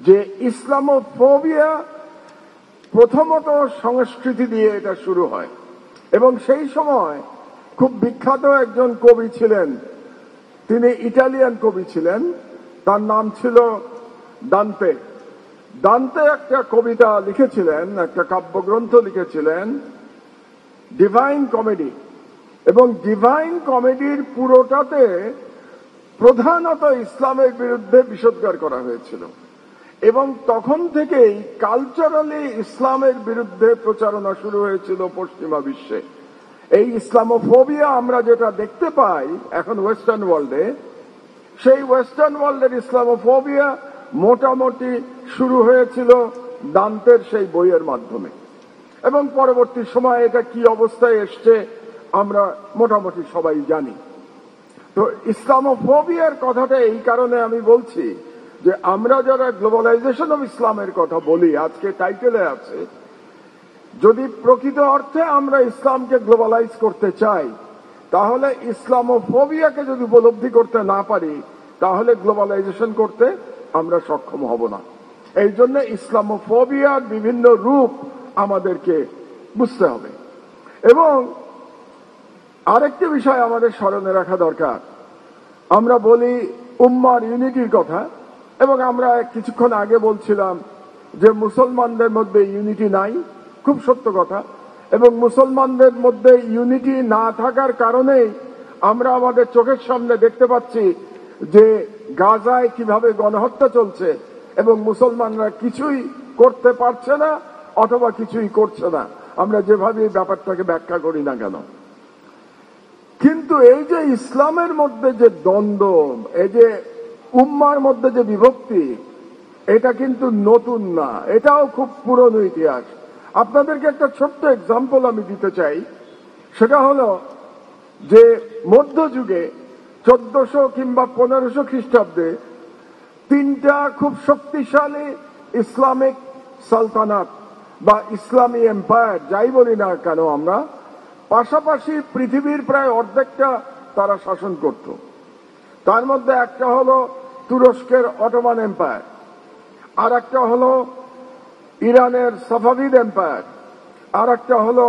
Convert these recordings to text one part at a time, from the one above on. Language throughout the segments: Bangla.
যে ইসলামোফোবিয়া প্রথমত সংস্কৃতি দিয়ে এটা শুরু হয়, এবং সেই সময় খুব বিখ্যাত একজন কবি ছিলেন, তিনি ইটালিয়ান কবি ছিলেন, তার নাম ছিল দান্তে। দান্তে একটা কবিতা লিখেছিলেন, একটা কাব্যগ্রন্থ লিখেছিলেন, ডিভাইন কমেডি, এবং ডিভাইন কমেডির পুরোটাতে প্রধানত ইসলামের বিরুদ্ধে বিষোদ্গার করা হয়েছিল, এবং তখন থেকেই কালচারালি ইসলামের বিরুদ্ধে প্রচারণা শুরু হয়েছিল পশ্চিমা বিশ্বে। এই ইসলামোফোবিয়া আমরা যেটা দেখতে পাই এখন ওয়েস্টার্ন ওয়ার্ল্ডে, সেই ওয়েস্টার্ন ওয়ার্ল্ডের ইসলামোফোবিয়া মোটামুটি শুরু হয়েছিল দান্তের সেই বইয়ের মাধ্যমে, এবং পরবর্তী সময়ে এটা কি অবস্থায় এসছে আমরা মোটামুটি সবাই জানি। তো ইসলামোফোবিয়ার কথাটা এই কারণে আমি বলছি যে আমরা যারা গ্লোবালাইজেশন অফ ইসলামের কথা বলি, আজকে টাইটেলে আছে, যদি প্রকৃত অর্থে আমরা ইসলামকে গ্লোবালাইজ করতে চাই, তাহলে ইসলামোফোবিয়াকে যদি উপলব্ধি করতে না পারি, তাহলে গ্লোবালাইজেশন করতে আমরা সক্ষম হব না। এই জন্য ইসলামোফোবিয়ার বিভিন্ন রূপ আমাদেরকে বুঝতে হবে। এবং আরেকটি বিষয় আমাদের স্মরণে রাখা দরকার, আমরা বলি উম্মার ইউনিটির কথা, এবং আমরা কিছুক্ষণ আগে বলছিলাম যে মুসলমানদের মধ্যে ইউনিটি নাই, খুব সত্য কথা, এবং মুসলমানদের মধ্যে ইউনিটি না থাকার কারণেই আমরা আমাদের চোখের সামনে দেখতে পাচ্ছি যে গাজায় কিভাবে গণহত্যা চলছে, এবং মুসলমানরা কিছুই করতে পারছে না অথবা কিছুই করছে না, আমরা যেভাবে এই ব্যাপারটাকে ব্যাখ্যা করি না কেন। কিন্তু এই যে ইসলামের মধ্যে যে দ্বন্দ্ব, এই যে উম্মার মধ্যে যে বিভক্তি, এটা কিন্তু নতুন না, এটাও খুব পুরনো ইতিহাস। আপনাদেরকে একটা ছোট্ট এক্সাম্পল আমি দিতে চাই, সেটা হলো যে মধ্যযুগে 1400 কিংবা 1500 খ্রিস্টাব্দে তিনটা খুব শক্তিশালী ইসলামিক সালতানাত বা ইসলামী এম্পায়ার, যাই বলি না কেন আমরা, পাশাপাশি পৃথিবীর প্রায় অর্ধেকটা তারা শাসন করত। তার মধ্যে একটা হলো তুরস্কের অটোমান এম্পায়ার, আর একটা হলো ইরানের সাফাভিদ এম্পায়ার, আর একটা হলো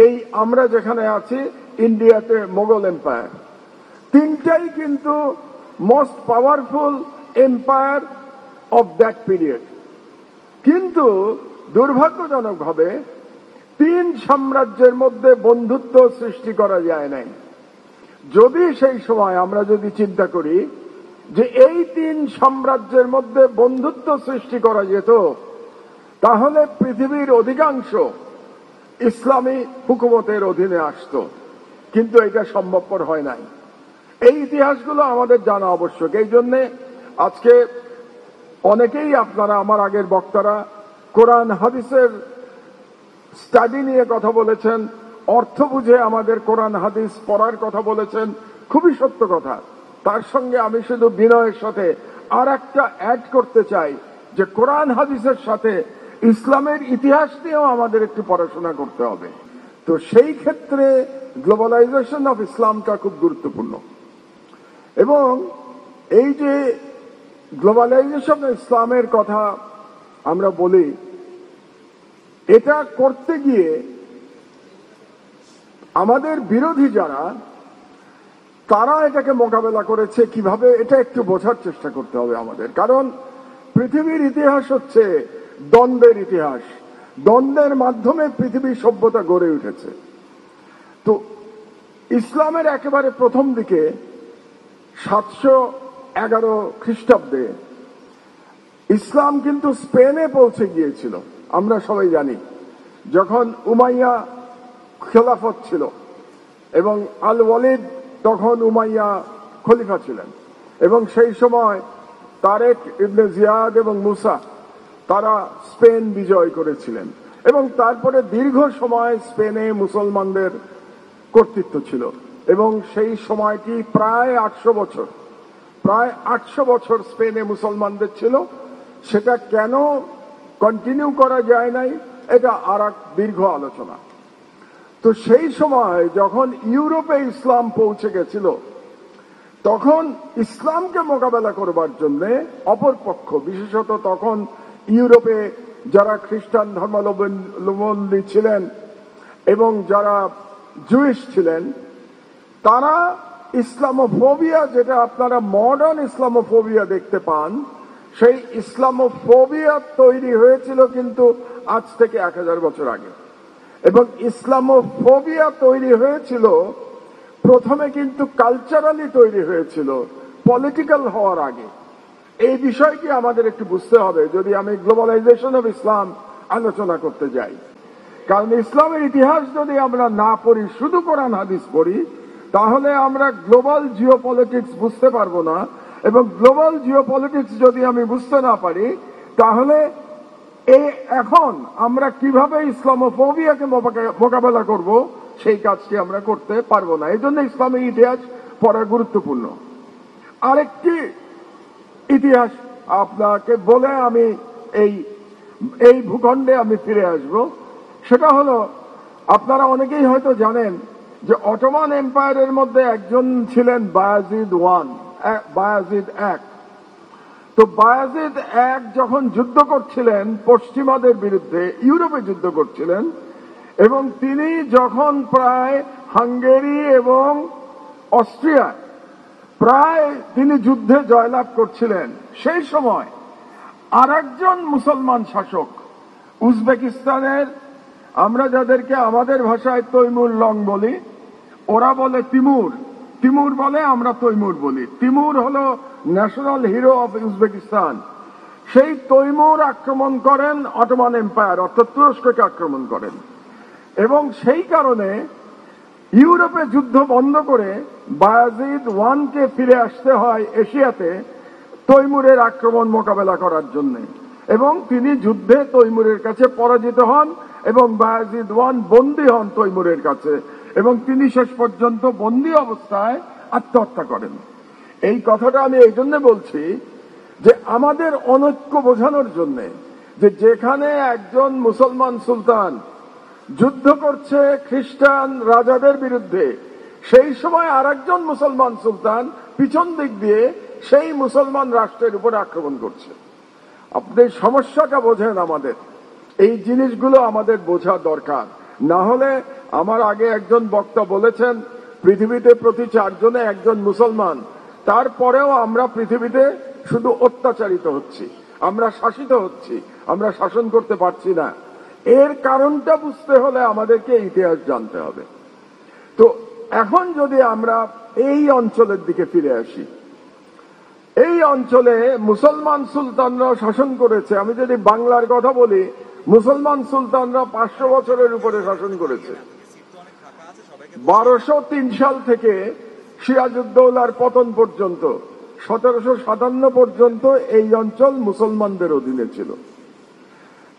এই আমরা যেখানে আছি ইন্ডিয়াতে মোগল এম্পায়ার। তিনটাই কিন্তু most powerful empire of that period. কিন্তু দুর্ভাগ্যজনকভাবে তিন সাম্রাজ্যের মধ্যে বন্ধুত্ব সৃষ্টি করা যায় নাই। যদি সেই সময় আমরা যদি চিন্তা করি যে এই তিন সাম্রাজ্যের মধ্যে বন্ধুত্ব সৃষ্টি করা যেত, তাহলে পৃথিবীর অধিকাংশ ইসলামী হুকুমতের অধীনে আসত, কিন্তু এটা সম্ভবপর হয় নাই। এই ইতিহাসগুলো আমাদের জানা আবশ্যক। এই জন্যে আজকে অনেকেই, আপনারা আমার আগের বক্তারা কোরআন হাদিসের স্টাডি নিয়ে কথা বলেছেন, অর্থ বুঝে আমাদের কোরআন হাদিস পড়ার কথা বলেছেন, খুবই সত্য কথা। তার সঙ্গে আমি শুধু বিনয়ের সাথে আর একটা অ্যাড করতে চাই যে কোরআন হাদিসের সাথে ইসলামের ইতিহাস নিয়েও আমাদের একটু পড়াশোনা করতে হবে। তো সেই ক্ষেত্রে গ্লোবালাইজেশন অফ ইসলামটা খুব গুরুত্বপূর্ণ। এবং এই যে গ্লোবালাইজেশন অফ ইসলামের কথা আমরা বলি, এটা করতে গিয়ে আমাদের বিরোধী যারা, তারা এটাকে মোকাবেলা করেছে কিভাবে, এটা একটু বোঝার চেষ্টা করতে হবে আমাদের। কারণ পৃথিবীর ইতিহাস হচ্ছে দ্বন্দ্বের ইতিহাস, দ্বন্দ্বের মাধ্যমে পৃথিবীর সভ্যতা গড়ে উঠেছে। তো ইসলামের একেবারে প্রথম দিকে 711 খ্রিস্টাব্দে ইসলাম কিন্তু স্পেনে পৌঁছে গিয়েছিল, আমরা সবাই জানি। যখন উমাইয়া খেলাফত ছিল এবং আল ওয়ালিদ তখন উমাইয়া খলিফা ছিলেন, এবং সেই সময় তারেক ইবনে জিয়াদ এবং মুসা তারা স্পেন বিজয় করেছিলেন, এবং তারপরে দীর্ঘ সময় স্পেনে মুসলমানদের কর্তৃত্ব ছিল, এবং সেই সময়টি প্রায় 800 বছর স্পেনে মুসলমানদের ছিল। সেটা কেন কন্টিনিউ করা যায় নাই, এটা আর এক দীর্ঘ আলোচনা। তো সেই সময় যখন ইউরোপে ইসলাম পৌঁছে গেছিল, তখন ইসলামকে মোকাবেলা করবার জন্য অপরপক্ষ, বিশেষত তখন ইউরোপে যারা খ্রিস্টান ধর্মাবলম্বী ছিলেন এবং যারা জুইশ ছিলেন, তারা ইসলামোফোবিয়া, যেটা আপনারা মডার্ন ইসলামোফোবিয়া দেখতে পান, সেই ইসলামোফোবিয়া তৈরি হয়েছিল কিন্তু আজ থেকে 1000 বছর আগে। এবং ইসলামোফোবিয়া তৈরি হয়েছিল প্রথমে কিন্তু কালচারালি তৈরি হয়েছিল, পলিটিক্যাল হওয়ার আগে। এই বিষয়টি আমাদের একটু বুঝতে হবে যদি আমি গ্লোবালাইজেশন অফ ইসলাম আলোচনা করতে যাই। কারণ ইসলামের ইতিহাস যদি আমরা না পড়ি, শুধু কোরআন হাদিস পড়ি, তাহলে আমরা গ্লোবাল জিওপলিটিক্স বুঝতে পারবো না। এবং গ্লোবাল জিওপলিটিক্স যদি আমি বুঝতে না পারি, তাহলে এখন আমরা কিভাবে ইসলামোফোবিয়াকে মোকাবেলা করব সেই কাজটি আমরা করতে পারবো না। এই জন্য ইসলামের ইতিহাস পড়া গুরুত্বপূর্ণ। আরেকটি ইতিহাস আপনাকে বলে আমি এই ভূখণ্ডে আমি ফিরে আসব। সেটা হলো, আপনারা অনেকেই হয়তো জানেন যে অটোমান এম্পায়ারের মধ্যে একজন ছিলেন বায়াজিদ এক। তো বায়াজিদ এক যখন যুদ্ধ করছিলেন পশ্চিমাদের বিরুদ্ধে, ইউরোপে যুদ্ধ করছিলেন, এবং তিনি যখন প্রায় হাঙ্গেরি এবং অস্ট্রিয়ায় প্রায় তিনি যুদ্ধে জয়লাভ করছিলেন, সেই সময় আরেকজন মুসলমান শাসক উজবেকিস্তানের, আমরা যাদেরকে আমাদের ভাষায় তৈমুর লং বলি, ওরা বলে তিমুর বলে, আমরা তৈমুর বলি। তিমুর হলো ন্যাশনাল হিরো অফ উজবেকিস্তান। সেই তৈমুর আক্রমণ করেন অটোমান এম্পায়ার, অর্থাৎ তুরস্ককে আক্রমণ করেন। এবং সেই কারণে ইউরোপে যুদ্ধ বন্ধ করে বায়াজিদ ওয়ানকে ফিরে আসতে হয় এশিয়াতে তৈমুরের আক্রমণ মোকাবেলা করার জন্য। এবং তিনি যুদ্ধে তৈমুরের কাছে পরাজিত হন এবং বায়াজিদ ওয়ান বন্দী হন তৈমুরের কাছে, এবং তিনি শেষ পর্যন্ত বন্দী অবস্থায় আত্মহত্যা করেন। এই কথাটা আমি এই জন্য বলছি যে আমাদের অনৈক্য বোঝানোর জন্য, যে যেখানে একজন মুসলমান সুলতান যুদ্ধ করছে খ্রিস্টান রাজাদের বিরুদ্ধে, সেই সময় আরেকজন মুসলমান সুলতান পিছন দিক দিয়ে সেই মুসলমান রাষ্ট্রের উপর আক্রমণ করছে। আপনি সমস্যাটা বোঝেন, আমাদের এই জিনিসগুলো আমাদের বোঝা দরকার। না হলে, আমার আগে একজন বক্তা বলেছেন পৃথিবীতে প্রতি 4 জনে একজন মুসলমান, তারপরেও আমরা পৃথিবীতে শুধু অত্যাচারিত হচ্ছি, আমরা শাসিত হচ্ছি, আমরা শাসন করতে পারছি না। এর কারণটা বুঝতে হলে আমাদেরকে ইতিহাস জানতে হবে। তো এখন যদি আমরা এই অঞ্চলের দিকে ফিরে আসি, এই অঞ্চলে মুসলমান সুলতানরা শাসন করেছে। আমি যদি বাংলার কথা বলি, মুসলমান সুলতানরা 500 বছরের উপরে শাসন করেছে। 1203 সাল থেকে সিরাজউদ্দৌলার পতন পর্যন্ত 1757 পর্যন্ত এই অঞ্চল মুসলমানদের অধীনে ছিল।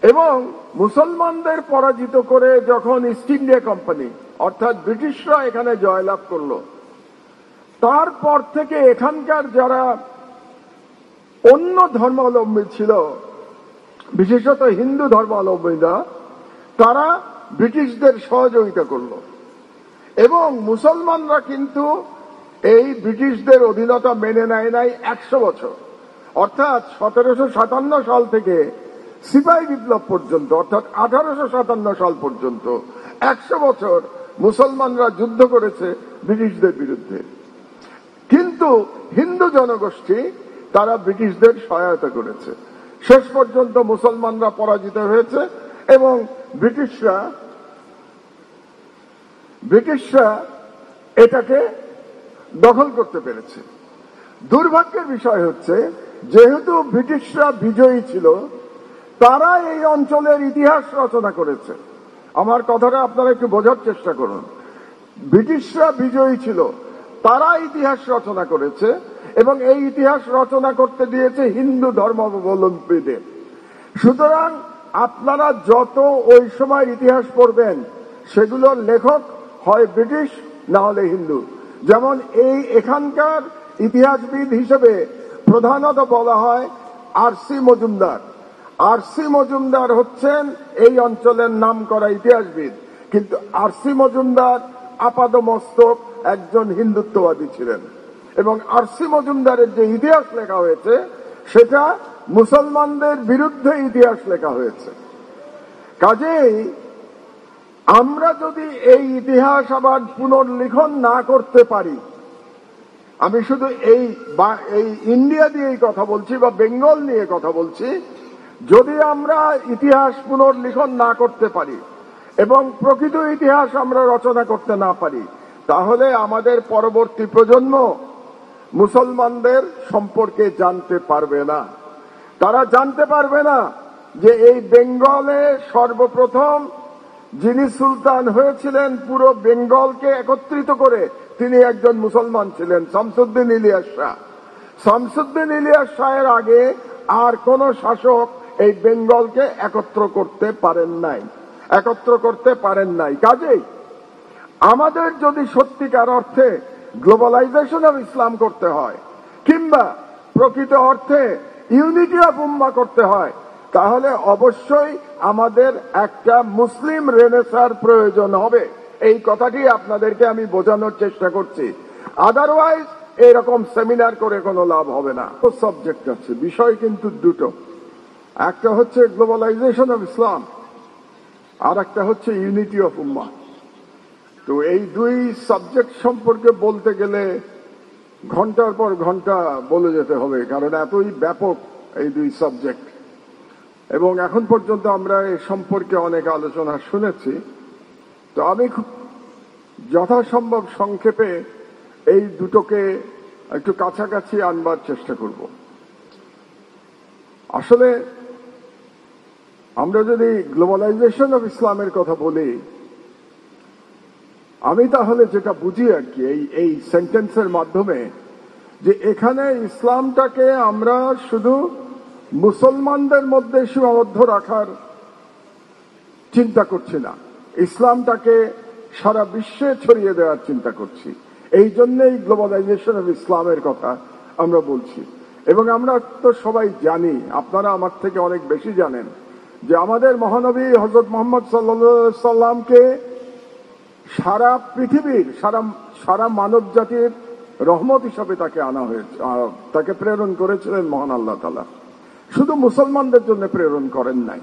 এবং মুসলমানদের পরাজিত করে যখন ইস্ট ইন্ডিয়া কোম্পানি অর্থাৎ ব্রিটিশরা এখানে জয়লাভ করল, তারপর থেকে এখানকার যারা অন্য ধর্মাবলম্বী ছিল, বিশেষত হিন্দু ধর্মাবলম্বীরা, তারা ব্রিটিশদের সহযোগিতা করল। এবং মুসলমানরা কিন্তু এই ব্রিটিশদের অধীনতা মেনে নেয় নাই 100 বছর, অর্থাৎ 1757 সাল থেকে সিপাহী বিপ্লব পর্যন্ত, অর্থাৎ 1857 সাল পর্যন্ত 100 বছর মুসলমানরা যুদ্ধ করেছে ব্রিটিশদের বিরুদ্ধে। কিন্তু হিন্দু জনগোষ্ঠী তারা ব্রিটিশদের সহায়তা করেছে। শেষ পর্যন্ত মুসলমানরা পরাজিত হয়েছে এবং ব্রিটিশরা এটাকে দখল করতে পেরেছে। দুর্ভাগ্যের বিষয় হচ্ছে, যেহেতু ব্রিটিশরা বিজয়ী ছিল, তারা এই অঞ্চলের ইতিহাস রচনা করেছে। আমার কথাটা আপনারা একটু বোঝার চেষ্টা করুন। ব্রিটিশরা বিজয়ী ছিল, তারা ইতিহাস রচনা করেছে এবং এই ইতিহাস রচনা করতে দিয়েছে হিন্দু ধর্মাবলম্বীদের। সুতরাং আপনারা যত ওই সময়ের ইতিহাস পড়বেন, সেগুলোর লেখক হয় ব্রিটিশ, না হলে হিন্দু। যেমন এখানকার ইতিহাসবিদ হিসেবে প্রধানত বলা হয় আর.সি. মজুমদার। আর.সি. মজুমদার হচ্ছেন এই অঞ্চলের নামকরা ইতিহাসবিদ, কিন্তু আর.সি. মজুমদার আপাদমস্তক একজন হিন্দুত্ববাদী ছিলেন এবং আরসি মজুমদারের যে ইতিহাস লেখা হয়েছে সেটা মুসলমানদের বিরুদ্ধে ইতিহাস লেখা হয়েছে। কাজেই আমরা যদি এই ইতিহাস আবার পুনর্লিখন না করতে পারি, আমি শুধু এই ইন্ডিয়া দিয়েই কথা বলছি বা বেঙ্গল নিয়ে কথা বলছি, যদি আমরা ইতিহাস পুনর্লিখন না করতে পারি এবং প্রকৃত ইতিহাস আমরা রচনা করতে না পারি, তাহলে আমাদের পরবর্তী প্রজন্ম মুসলমানদের সম্পর্কে জানতে পারবে না। তারা জানতে পারবে না যে এই বেঙ্গলে সর্বপ্রথম যিনি সুলতান হয়েছিলেন পুরো বেঙ্গলকে একত্রিত করে, তিনি একজন মুসলমান ছিলেন, শামসুদ্দিন ইলিয়াস শাহ। শামসুদ্দিন ইলিয়াস শাহের আগে আর কোন শাসক এই বেঙ্গলকে একত্র করতে পারেন নাই। কাজেই আমাদের যদি সত্যিকার অর্থে গ্লোবালাইজেশন অফ ইসলাম করতে হয় কিংবা প্রকৃত অর্থে ইউনিটি অফ উম্মাহ করতে হয়, তাহলে অবশ্যই আমাদের একটা মুসলিম রেনেসার প্রয়োজন হবে। এই কথাটি আপনাদেরকে আমি বোঝানোর চেষ্টা করছি। আদারওয়াইজ এরকম সেমিনার করে কোনো লাভ হবে না। সাবজেক্ট আছে, বিষয় কিন্তু দুটো, একটা হচ্ছে গ্লোবালাইজেশন অফ ইসলাম আর একটা হচ্ছে ইউনিটি অফ উম্মাহ। তো এই দুই সাবজেক্ট সম্পর্কে বলতে গেলে ঘন্টার পর ঘন্টা বলে যেতে হবে, কারণ এতই ব্যাপক এই দুই সাবজেক্ট, এবং এখন পর্যন্ত আমরা এ সম্পর্কে অনেক আলোচনা শুনেছি। তো আমি খুব যথাসম্ভব সংক্ষেপে এই দুটোকে একটু কাছাকাছি আনবার চেষ্টা করব। আসলে আমরা যদি গ্লোবালাইজেশন অফ ইসলামের কথা বলি, আমি তাহলে যেটা বুঝি আর কি এই সেন্টেন্সের মাধ্যমে, যে এখানে ইসলামটাকে আমরা শুধু মুসলমানদের মধ্যে সীমাবদ্ধ রাখার চিন্তা করছি না, ইসলামটাকে সারা বিশ্বে ছড়িয়ে দেওয়ার চিন্তা করছি। এই জন্যই গ্লোবালাইজেশন অফ ইসলামের কথা আমরা বলছি। এবং আমরা তো সবাই জানি, আপনারা আমার থেকে অনেক বেশি জানেন, যে আমাদের মহানবী হযরত মুহাম্মদ সাল্লাল্লাহু আলাইহি সাল্লামকে সারা পৃথিবীর সারা মানব জাতির রহমত হিসাবে তাকে আনা হয়েছে, তাকে প্রেরণ করেছিলেন মহান আল্লাহ তাআলা। শুধু মুসলমানদের জন্য প্রেরণ করেন নাই।